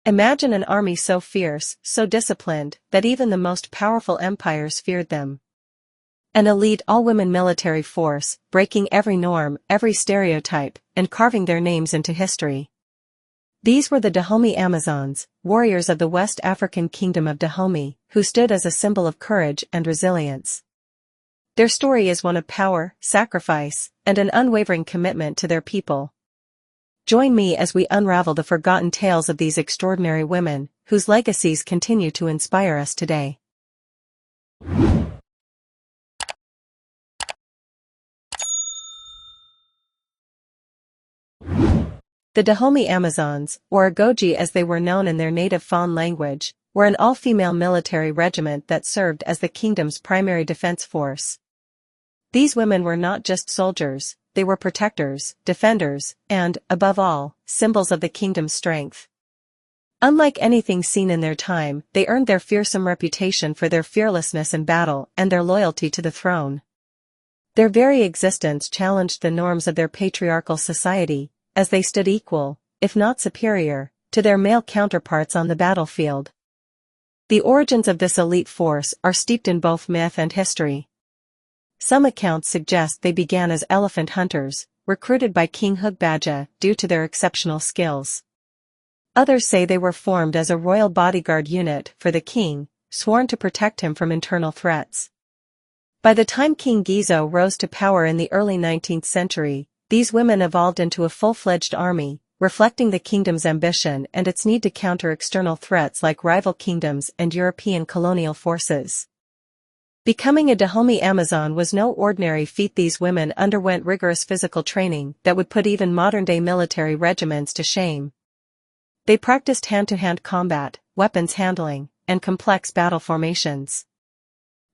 Imagine an army so fierce, so disciplined, that even the most powerful empires feared them. An elite all-women military force, breaking every norm, every stereotype, and carving their names into history. These were the Dahomey Amazons, warriors of the West African kingdom of Dahomey, who stood as a symbol of courage and resilience. Their story is one of power, sacrifice, and an unwavering commitment to their people. Join me as we unravel the forgotten tales of these extraordinary women, whose legacies continue to inspire us today. The Dahomey Amazons, or Agoji as they were known in their native Fon language, were an all-female military regiment that served as the kingdom's primary defense force. These women were not just soldiers, they were protectors, defenders, and, above all, symbols of the kingdom's strength. Unlike anything seen in their time, they earned their fearsome reputation for their fearlessness in battle and their loyalty to the throne. Their very existence challenged the norms of their patriarchal society, as they stood equal, if not superior, to their male counterparts on the battlefield. The origins of this elite force are steeped in both myth and history. Some accounts suggest they began as elephant hunters, recruited by King Hugbaja due to their exceptional skills. Others say they were formed as a royal bodyguard unit for the king, sworn to protect him from internal threats. By the time King Gizo rose to power in the early 19th century, these women evolved into a full-fledged army, reflecting the kingdom's ambition and its need to counter external threats like rival kingdoms and European colonial forces. Becoming a Dahomey Amazon was no ordinary feat. These women underwent rigorous physical training that would put even modern-day military regiments to shame. They practiced hand-to-hand combat, weapons handling, and complex battle formations.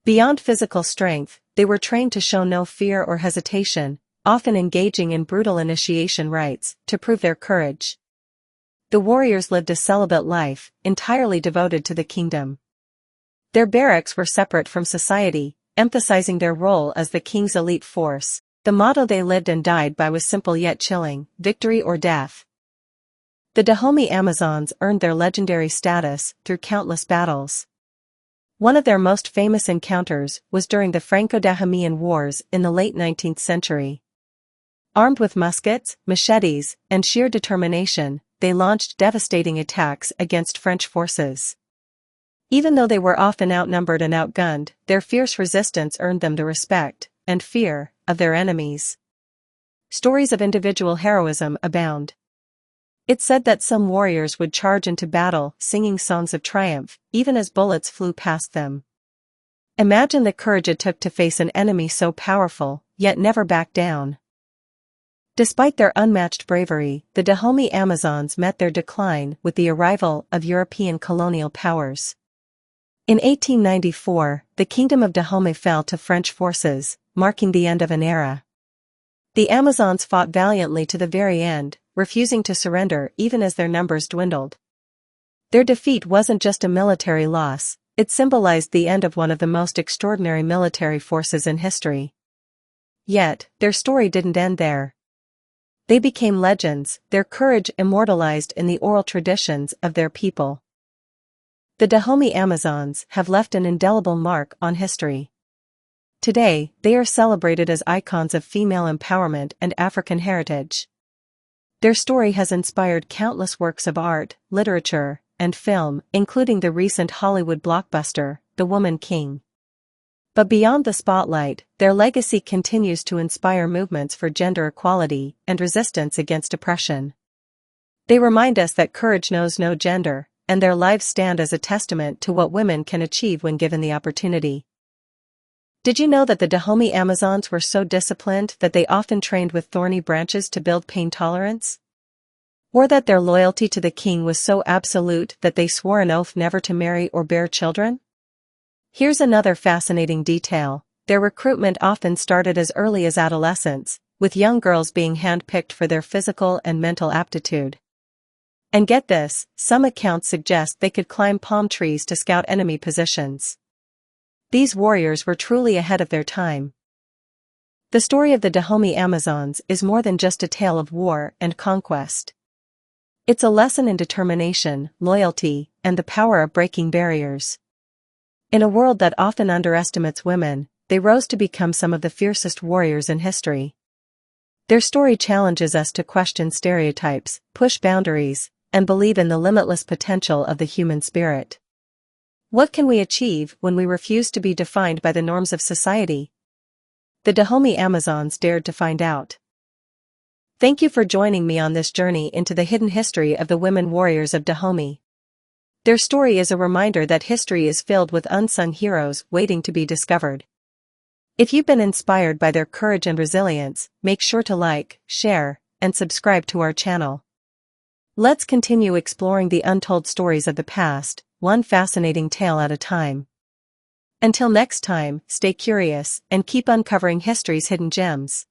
Beyond physical strength, they were trained to show no fear or hesitation, often engaging in brutal initiation rites to prove their courage. The warriors lived a celibate life, entirely devoted to the kingdom. Their barracks were separate from society, emphasizing their role as the king's elite force. The motto they lived and died by was simple yet chilling: victory or death. The Dahomey Amazons earned their legendary status through countless battles. One of their most famous encounters was during the Franco-Dahomeyan Wars in the late 19th century. Armed with muskets, machetes, and sheer determination, they launched devastating attacks against French forces. Even though they were often outnumbered and outgunned, their fierce resistance earned them the respect and fear of their enemies. Stories of individual heroism abound. It's said that some warriors would charge into battle singing songs of triumph, even as bullets flew past them. Imagine the courage it took to face an enemy so powerful, yet never back down. Despite their unmatched bravery, the Dahomey Amazons met their decline with the arrival of European colonial powers. In 1894, the Kingdom of Dahomey fell to French forces, marking the end of an era. The Amazons fought valiantly to the very end, refusing to surrender even as their numbers dwindled. Their defeat wasn't just a military loss, it symbolized the end of one of the most extraordinary military forces in history. Yet, their story didn't end there. They became legends, their courage immortalized in the oral traditions of their people. The Dahomey Amazons have left an indelible mark on history. Today, they are celebrated as icons of female empowerment and African heritage. Their story has inspired countless works of art, literature, and film, including the recent Hollywood blockbuster, The Woman King. But beyond the spotlight, their legacy continues to inspire movements for gender equality and resistance against oppression. They remind us that courage knows no gender, and their lives stand as a testament to what women can achieve when given the opportunity. Did you know that the Dahomey Amazons were so disciplined that they often trained with thorny branches to build pain tolerance? Or that their loyalty to the king was so absolute that they swore an oath never to marry or bear children? Here's another fascinating detail: their recruitment often started as early as adolescence, with young girls being handpicked for their physical and mental aptitude. And get this, some accounts suggest they could climb palm trees to scout enemy positions. These warriors were truly ahead of their time. The story of the Dahomey Amazons is more than just a tale of war and conquest. It's a lesson in determination, loyalty, and the power of breaking barriers. In a world that often underestimates women, they rose to become some of the fiercest warriors in history. Their story challenges us to question stereotypes, push boundaries, and believe in the limitless potential of the human spirit. What can we achieve when we refuse to be defined by the norms of society? The Dahomey Amazons dared to find out. Thank you for joining me on this journey into the hidden history of the women warriors of Dahomey. Their story is a reminder that history is filled with unsung heroes waiting to be discovered. If you've been inspired by their courage and resilience, make sure to like, share, and subscribe to our channel. Let's continue exploring the untold stories of the past, one fascinating tale at a time. Until next time, stay curious and keep uncovering history's hidden gems.